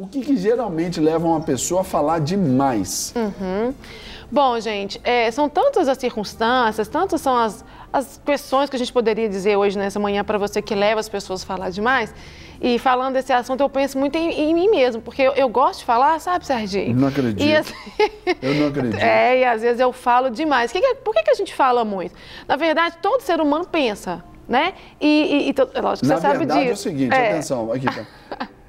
O que geralmente leva uma pessoa a falar demais? Bom, gente, são tantas as circunstâncias, tantas são as questões que a gente poderia dizer hoje nessa manhã para você que leva as pessoas a falar demais. E falando desse assunto, eu penso muito em mim mesmo, porque eu gosto de falar, sabe, Serginho? Não acredito. E, assim, eu não acredito. E às vezes eu falo demais. Por que a gente fala muito? Na verdade, todo ser humano pensa, né? Lógico que você sabe disso. Na verdade é o seguinte, atenção, aqui tá.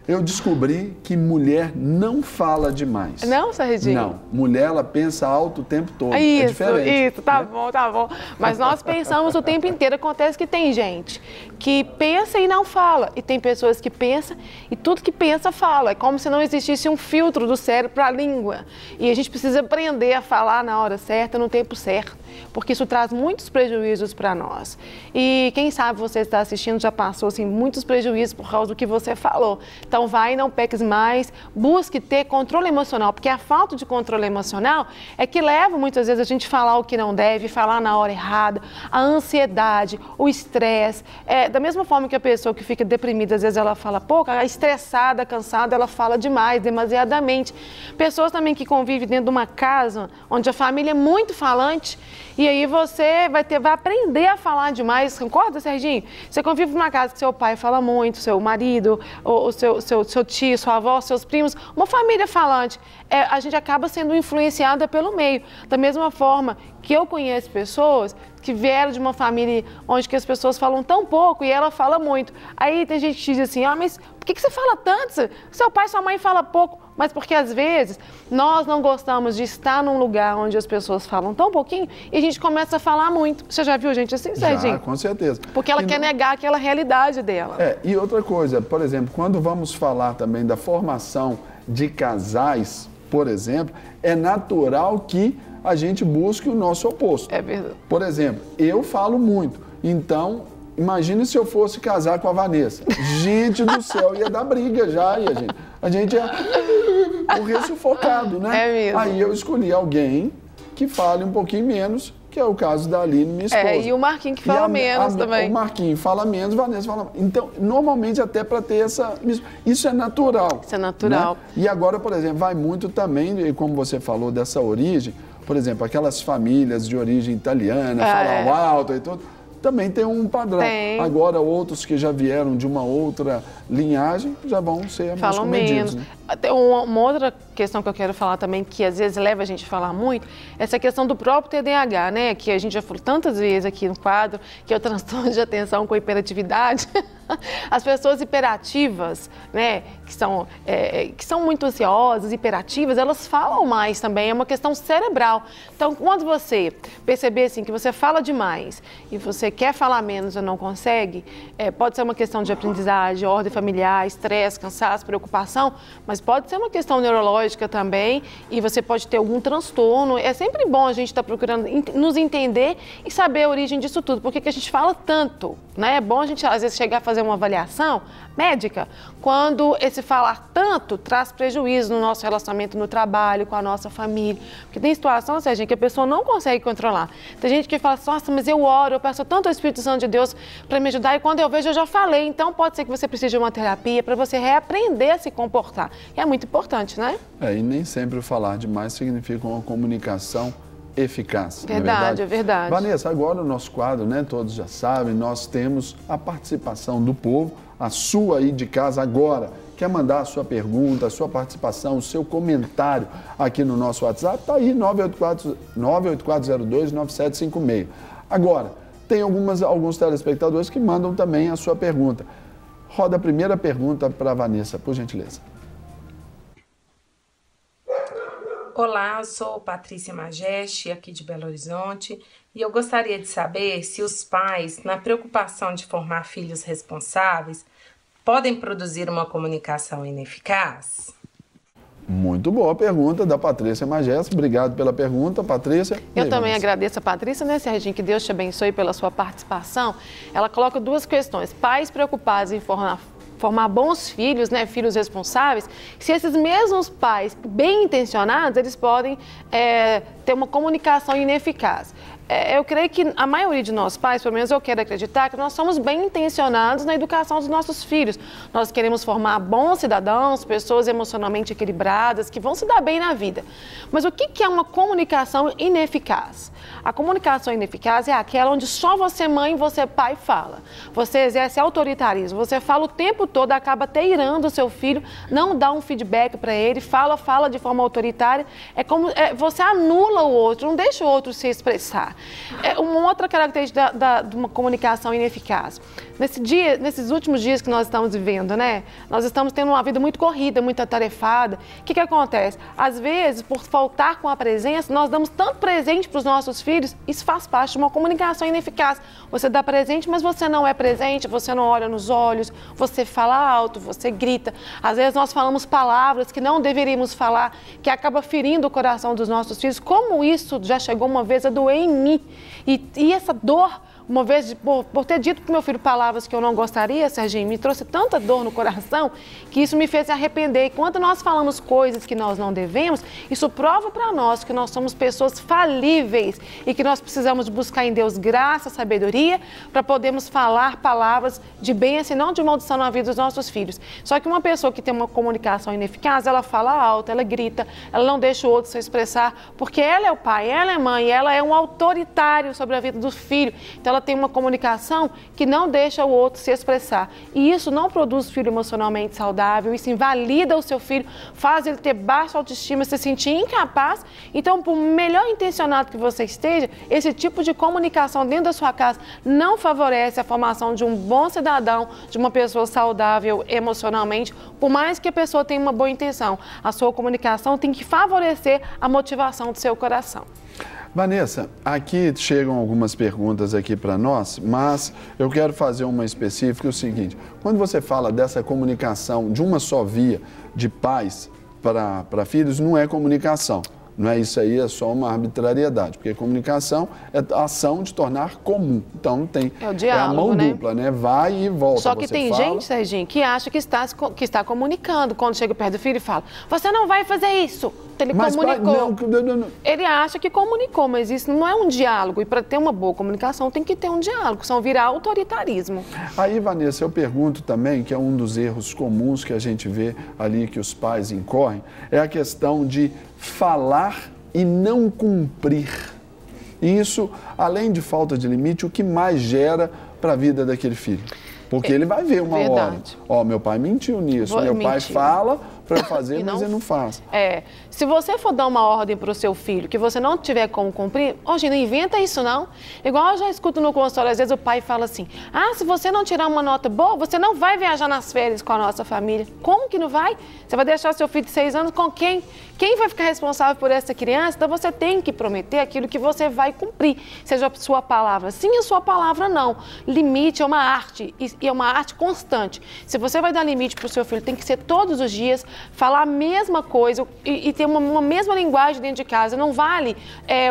Eu descobri que mulher não fala demais. Não, Serginho? Não. Mulher, ela pensa alto o tempo todo. Isso, é diferente. Isso, tá bom, tá bom. Mas nós pensamos o tempo inteiro. Acontece que tem gente que pensa e não fala. E tem pessoas que pensam e tudo que pensa fala. É como se não existisse um filtro do cérebro para a língua. E a gente precisa aprender a falar na hora certa, no tempo certo. Porque isso traz muitos prejuízos para nós. E quem sabe você está assistindo já passou assim, muitos prejuízos por causa do que você falou. Então vai, não peques mais, busque ter controle emocional, porque a falta de controle emocional é que leva muitas vezes a gente falar o que não deve, falar na hora errada, a ansiedade, o estresse. Da mesma forma que a pessoa que fica deprimida, às vezes ela fala pouco, a estressada, cansada, ela fala demais, demasiadamente. Pessoas também que convivem dentro de uma casa onde a família é muito falante, e aí você vai aprender a falar demais, concorda, Serginho? Você convive numa casa que seu pai fala muito, seu marido, o seu tio, sua avó, seus primos, uma família falante. A gente acaba sendo influenciada pelo meio. Da mesma forma que eu conheço pessoas que vieram de uma família onde que as pessoas falam tão pouco e ela fala muito. Aí tem gente que diz assim, mas por que você fala tanto? Seu pai e sua mãe falam pouco. Mas porque às vezes nós não gostamos de estar num lugar onde as pessoas falam tão pouquinho e a gente começa a falar muito. Você já viu gente assim, Serginho? Já, com certeza. Porque ela quer negar aquela realidade dela. E outra coisa, por exemplo, quando vamos falar também da formação de casais, por exemplo, é natural que a gente busque o nosso oposto. É verdade. Por exemplo, eu falo muito, então imagine se eu fosse casar com a Vanessa. Gente do céu, ia dar briga já, a gente ia morrer sufocado, né? É mesmo. Aí eu escolhi alguém que fale um pouquinho menos, que é o caso da Aline, minha esposa. E o Marquinhos que fala menos também. O Marquinhos fala menos, a Vanessa fala menos. Então, normalmente até para ter essa... Isso é natural. Isso é natural. Né? E agora, por exemplo, vai muito também, como você falou, dessa origem, por exemplo, aquelas famílias de origem italiana, falam alto e tudo, também tem um padrão. Tem. Agora, outros que já vieram de uma outra linhagem já vão ser mais comedidos. Né? Tem uma outra questão que eu quero falar também, que às vezes leva a gente a falar muito, essa questão do próprio TDAH, né? Que a gente já falou tantas vezes aqui no quadro, que é o transtorno de atenção com hiperatividade. As pessoas hiperativas, né, que são muito ansiosas, hiperativas, elas falam mais também, é uma questão cerebral. Então, quando você perceber assim, que você fala demais e você quer falar menos ou não consegue, pode ser uma questão de aprendizagem, ordem familiar, estresse, cansaço, preocupação, mas pode ser uma questão neurológica também e você pode ter algum transtorno. É sempre bom a gente estar procurando nos entender e saber a origem disso tudo, porque que a gente fala tanto, né? É bom a gente, às vezes, chegar a fazer uma avaliação médica quando esse falar tanto traz prejuízo no nosso relacionamento no trabalho, com a nossa família. Porque tem situação, Sérgio, que a pessoa não consegue controlar. Tem gente que fala assim, nossa, mas eu oro, eu peço tanto ao Espírito Santo de Deus para me ajudar e quando eu vejo eu já falei. Então pode ser que você precise de uma terapia para você reaprender a se comportar. E é muito importante, né? E nem sempre o falar demais significa uma comunicação eficaz. Verdade, é verdade. Vanessa, agora o nosso quadro, né, todos já sabem, nós temos a participação do povo, a sua aí de casa agora. Quer mandar a sua pergunta, a sua participação, o seu comentário aqui no nosso WhatsApp? Está aí, 98402-9756. Agora, tem alguns telespectadores que mandam também a sua pergunta. Roda a primeira pergunta para a Vanessa, por gentileza. Olá, eu sou Patrícia Majeste, aqui de Belo Horizonte, e eu gostaria de saber se os pais, na preocupação de formar filhos responsáveis, podem produzir uma comunicação ineficaz? Muito boa pergunta da Patrícia Majeste. Obrigado pela pergunta, Patrícia. Eu também agradeço a Patrícia, né, Serginho? Que Deus te abençoe pela sua participação. Ela coloca duas questões. Pais preocupados em formar bons filhos, né, filhos responsáveis, se esses mesmos pais bem intencionados, eles podem ter uma comunicação ineficaz. Eu creio que a maioria de nós pais, pelo menos eu quero acreditar, que nós somos bem intencionados na educação dos nossos filhos. Nós queremos formar bons cidadãos, pessoas emocionalmente equilibradas, que vão se dar bem na vida. Mas o que é uma comunicação ineficaz? A comunicação ineficaz é aquela onde só você, mãe, você, pai, fala. Você exerce autoritarismo, você fala o tempo todo, acaba até irando o seu filho, não dá um feedback para ele, fala de forma autoritária. É como você anula o outro, não deixa o outro se expressar. É uma outra característica de uma comunicação ineficaz. Nesses últimos dias que nós estamos vivendo, né? Nós estamos tendo uma vida muito corrida, muito atarefada. O que acontece? Às vezes, por faltar com a presença, nós damos tanto presente para os nossos filhos, isso faz parte de uma comunicação ineficaz. Você dá presente, mas você não é presente, você não olha nos olhos, você fala alto, você grita. Às vezes nós falamos palavras que não deveríamos falar, que acaba ferindo o coração dos nossos filhos. Como isso já chegou uma vez a doer em mim. E essa dor, uma vez, por ter dito para o meu filho palavras que eu não gostaria, Serginho, me trouxe tanta dor no coração que isso me fez se arrepender. E quando nós falamos coisas que nós não devemos, isso prova para nós que nós somos pessoas falíveis e que nós precisamos buscar em Deus graça, sabedoria, para podermos falar palavras de bênção e não de maldição na vida dos nossos filhos. Só que uma pessoa que tem uma comunicação ineficaz, ela fala alto, ela grita, ela não deixa o outro se expressar, porque ela é o pai, ela é a mãe, ela é um autoritário sobre a vida do filho. Então, ela tem uma comunicação que não deixa o outro se expressar. E isso não produz filho emocionalmente saudável, isso invalida o seu filho, faz ele ter baixa autoestima, se sentir incapaz. Então, por melhor intencionado que você esteja, esse tipo de comunicação dentro da sua casa não favorece a formação de um bom cidadão, de uma pessoa saudável emocionalmente, por mais que a pessoa tenha uma boa intenção. A sua comunicação tem que favorecer a motivação do seu coração. Vanessa, aqui chegam algumas perguntas aqui para nós, mas eu quero fazer uma específica, o seguinte: quando você fala dessa comunicação de uma só via de pais para filhos, não é comunicação. Não é isso aí, é só uma arbitrariedade, porque comunicação é a ação de tornar comum. Então tem o diálogo, a mão dupla, né? Vai e volta. Só que tem gente, Serginho, que acha que está comunicando. Quando chega perto do filho e fala, você não vai fazer isso. Ele comunicou. Não. Ele acha que comunicou, mas isso não é um diálogo. E para ter uma boa comunicação tem que ter um diálogo, senão vira autoritarismo. Aí, Vanessa, eu pergunto também, que é um dos erros comuns que a gente vê ali que os pais incorrem, é a questão de falar e não cumprir. E isso, além de falta de limite, o que mais gera para a vida daquele filho? Porque ele vai ver uma hora, meu pai mentiu nisso, meu pai fala para eu fazer, mas ele não faz. Se você for dar uma ordem para o seu filho que você não tiver como cumprir, hoje não inventa isso não. Igual eu já escuto no consultório, às vezes o pai fala assim, se você não tirar uma nota boa, você não vai viajar nas férias com a nossa família. Como que não vai? Você vai deixar seu filho de 6 anos com quem? Quem vai ficar responsável por essa criança? Então você tem que prometer aquilo que você vai cumprir, seja a sua palavra sim, a sua palavra não. Limite é uma arte, e é uma arte constante. Se você vai dar limite para o seu filho, tem que ser todos os dias, falar a mesma coisa e ter uma mesma linguagem dentro de casa. Não vale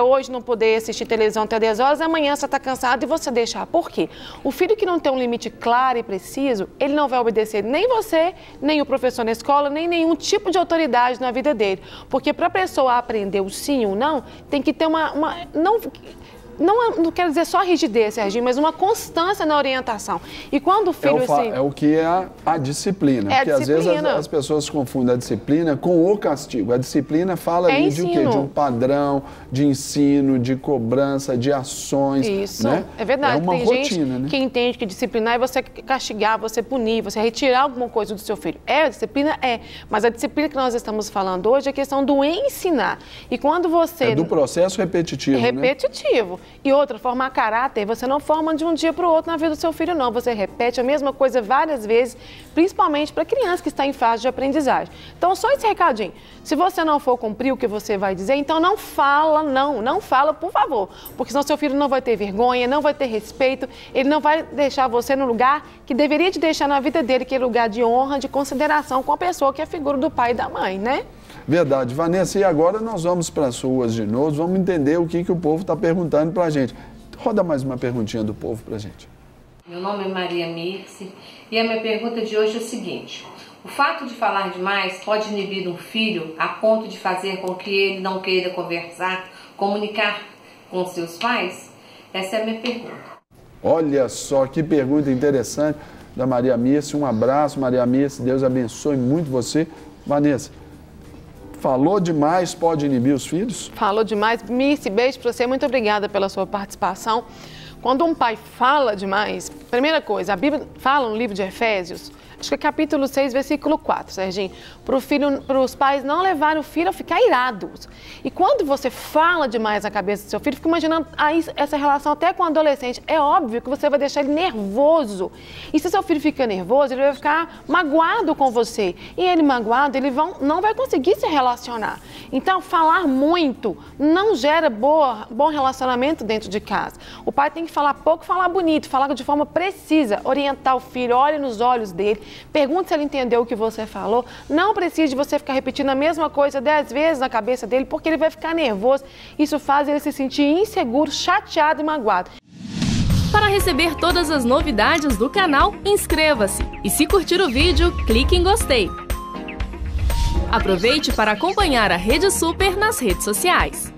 hoje não poder assistir televisão até 10 horas, amanhã você está cansado e você deixar. Por quê? O filho que não tem um limite claro e preciso, ele não vai obedecer nem você, nem o professor na escola, nem nenhum tipo de autoridade na vida dele. Porque para a pessoa aprender o sim ou não, tem que ter não quero dizer só rigidez, Serginho, mas uma constância na orientação. E quando o filho... É o que é a disciplina. Porque às vezes as pessoas confundem a disciplina com o castigo. A disciplina fala ali de o quê? De um padrão, de ensino, de cobrança, de ações. Isso, né? É verdade. É uma tem rotina, gente que entende que disciplinar é você castigar, você punir, você retirar alguma coisa do seu filho. A disciplina mas a disciplina que nós estamos falando hoje é a questão do ensinar. E quando você... É do processo repetitivo, repetitivo. E outra, formar caráter, você não forma de um dia para o outro na vida do seu filho, não. Você repete a mesma coisa várias vezes, principalmente para criança que está em fase de aprendizagem. Então, só esse recadinho. Se você não for cumprir o que você vai dizer, então não fala, não fala, por favor. Porque senão seu filho não vai ter vergonha, não vai ter respeito, ele não vai deixar você no lugar que deveria te deixar na vida dele, que é lugar de honra, de consideração com a pessoa que é a figura do pai e da mãe, né? Verdade. Vanessa, e agora nós vamos para as ruas de novo, vamos entender o que o povo está perguntando para a gente. Roda mais uma perguntinha do povo para a gente. Meu nome é Maria Mirce e a minha pergunta de hoje é o seguinte: o fato de falar demais pode inibir um filho a ponto de fazer com que ele não queira conversar, comunicar com seus pais? Essa é a minha pergunta. Olha só que pergunta interessante da Maria Mirce. Um abraço, Maria Mirce. Deus abençoe muito você. Vanessa, falou demais pode inibir os filhos? Falou demais. Mirce, beijo para você. Muito obrigada pela sua participação. Quando um pai fala demais, primeira coisa, a Bíblia fala no livro de Efésios, acho que é capítulo 6, versículo 4, Serginho, para os pais não levarem o filho a ficar irados. E quando você fala demais na cabeça do seu filho, fica imaginando essa relação até com o adolescente. É óbvio que você vai deixar ele nervoso. E se seu filho fica nervoso, ele vai ficar magoado com você. E ele magoado, ele não vai conseguir se relacionar. Então, falar muito não gera bom relacionamento dentro de casa. O pai tem que falar pouco, falar bonito, falar de forma precisa, orientar o filho, olhe nos olhos dele, pergunte se ele entendeu o que você falou. Não precisa de você ficar repetindo a mesma coisa 10 vezes na cabeça dele, porque ele vai ficar nervoso. Isso faz ele se sentir inseguro, chateado e magoado. Para receber todas as novidades do canal, inscreva-se. E se curtir o vídeo, clique em gostei. Aproveite para acompanhar a Rede Super nas redes sociais.